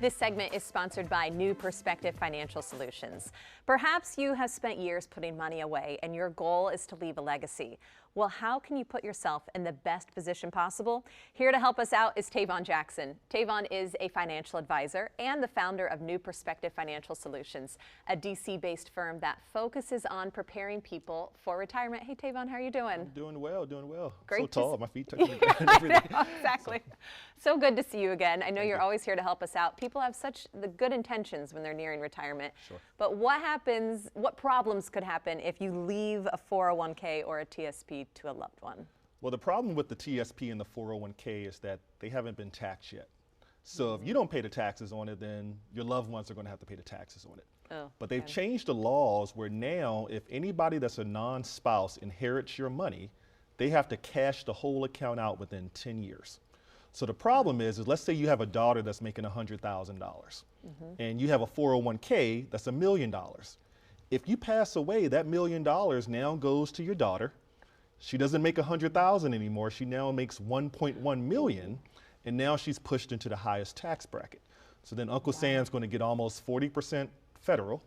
This segment is sponsored by New Perspective Financial Solutions. Perhaps you have spent years putting money away and your goal is to leave a legacy. Well, how can you put yourself in the best position possible? Here to help us out is Tavon Jackson. Tavon is a financial advisor and the founder of New Perspective Financial Solutions, a DC-based firm that focuses on preparing people for retirement. Hey, Tavon, how are you doing? I'm doing well, doing well. Great. So tall, my feet touching the ground and everything. I know, exactly. So good to see you again. I know you're always here to help us out. People have such the good intentions when they're nearing retirement. Sure. But what happens, what problems could happen if you leave a 401k or a TSP to a loved one? Well, the problem with the TSP and the 401k is that they haven't been taxed yet. So if you don't pay the taxes on it, then your loved ones are going to have to pay the taxes on it. Oh, But they've okay. changed the laws where now if anybody that's a non-spouse inherits your money, they have to cash the whole account out within 10 years. So the problem is let's say you have a daughter that's making $100,000 and you have a 401k that's $1 million. If you pass away, that $1 million now goes to your daughter. She doesn't make 100,000 anymore. She now makes 1.1 million, and now she's pushed into the highest tax bracket. So then Uncle Sam's going to get almost 40% federal,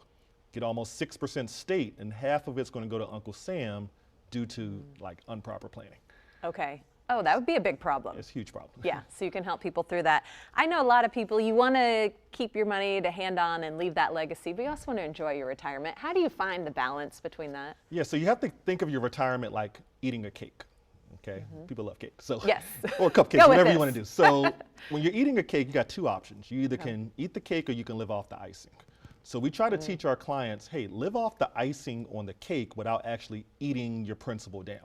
get almost 6% state, and half of it's going to go to Uncle Sam due to like improper planning. Okay. Oh, that would be a big problem. It's a huge problem. Yeah, so you can help people through that. I know a lot of people, you want to keep your money to hand on and leave that legacy, but you also want to enjoy your retirement. How do you find the balance between that? Yeah, so you have to think of your retirement like eating a cake. Okay, people love cake. So Yes. or cupcakes, Go with whatever you this. want to do. So when you're eating a cake, you got two options. You either can eat the cake or you can live off the icing. So we try to teach our clients, hey, live off the icing on the cake without actually eating your principal down.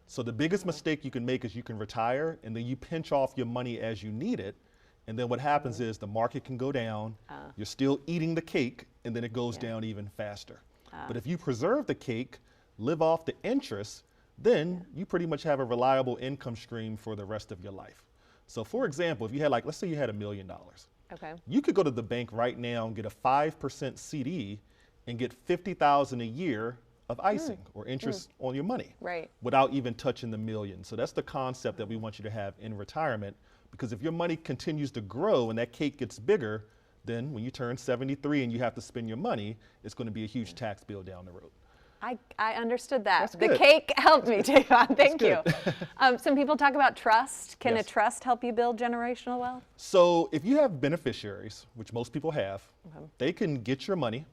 So the biggest mistake you can make is you can retire and then you pinch off your money as you need it. And then what happens is the market can go down, you're still eating the cake, and then it goes down even faster. But if you preserve the cake, live off the interest, then you pretty much have a reliable income stream for the rest of your life. So for example, if you had let's say you had $1 million. Okay. You could go to the bank right now and get a 5% CD and get $50,000 a year of icing or interest on your money, Right. without even touching the million. So that's the concept that we want you to have in retirement, because if your money continues to grow and that cake gets bigger, then when you turn 73 and you have to spend your money, it's going to be a huge tax bill down the road. I understood that. That's The good. cake helped me, Tavon. Thank you. good. Some people talk about trust. Can a Yes. trust help you build generational wealth? So if you have beneficiaries, which most people have, they can get your money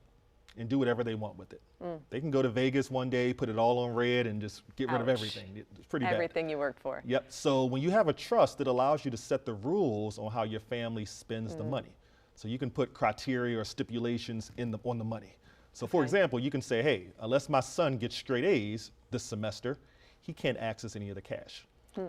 and do whatever they want with it. They can go to Vegas one day, put it all on red, and just get rid of Ouch. everything. It's pretty bad. Everything you worked for. Yep. So when you have a trust, it allows you to set the rules on how your family spends the money. So you can put criteria or stipulations on the money. So for example, you can say, hey, unless my son gets straight A's this semester, he can't access any of the cash.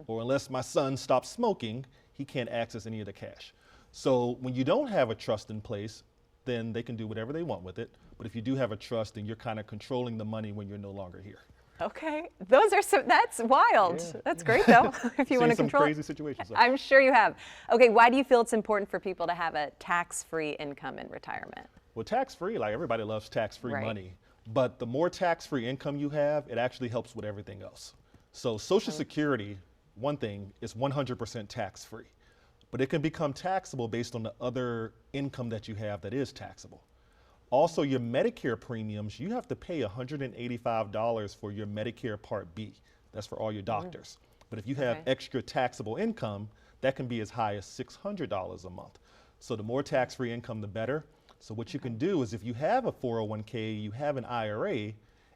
Or unless my son stops smoking, he can't access any of the cash. So when you don't have a trust in place, then they can do whatever they want with it. But if you do have a trust, then you're kind of controlling the money when you're no longer here. Okay. Those are that's wild. Yeah. That's great though, if you want to Seen control some it. crazy situations. I'm sure you have. Okay, why do you feel it's important for people to have a tax-free income in retirement? Well, tax-free, like everybody loves tax-free Right. money, but the more tax-free income you have, it actually helps with everything else. So Social Security, one thing, is 100% tax-free, but it can become taxable based on the other income that you have that is taxable. Also, your Medicare premiums, you have to pay $185 for your Medicare Part B. That's for all your doctors. But if you have Okay. extra taxable income, that can be as high as $600 a month. So the more tax-free income, the better. So what you can do is if you have a 401k, you have an IRA,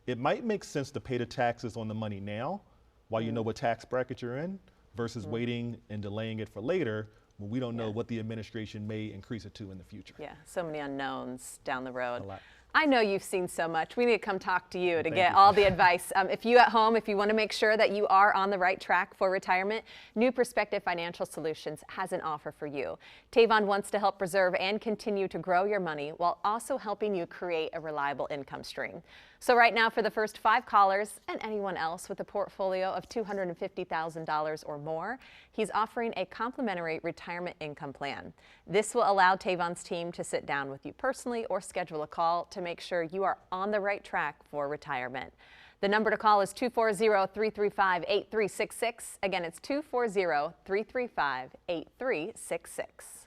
it might make sense to pay the taxes on the money now while you know what tax bracket you're in versus waiting and delaying it for later when we don't know what the administration may increase it to in the future. Yeah, so many unknowns down the road. A lot. I know you've seen so much. We need to come talk to you to Thank get you. all the advice. If you at home, if you want to make sure that you are on the right track for retirement, New Perspective Financial Solutions has an offer for you. Tavon wants to help preserve and continue to grow your money while also helping you create a reliable income stream. So right now, for the first 5 callers and anyone else with a portfolio of $250,000 or more, he's offering a complimentary retirement income plan. This will allow Tavon's team to sit down with you personally or schedule a call to make sure you are on the right track for retirement. The number to call is 240-335-8366. Again, it's 240-335-8366.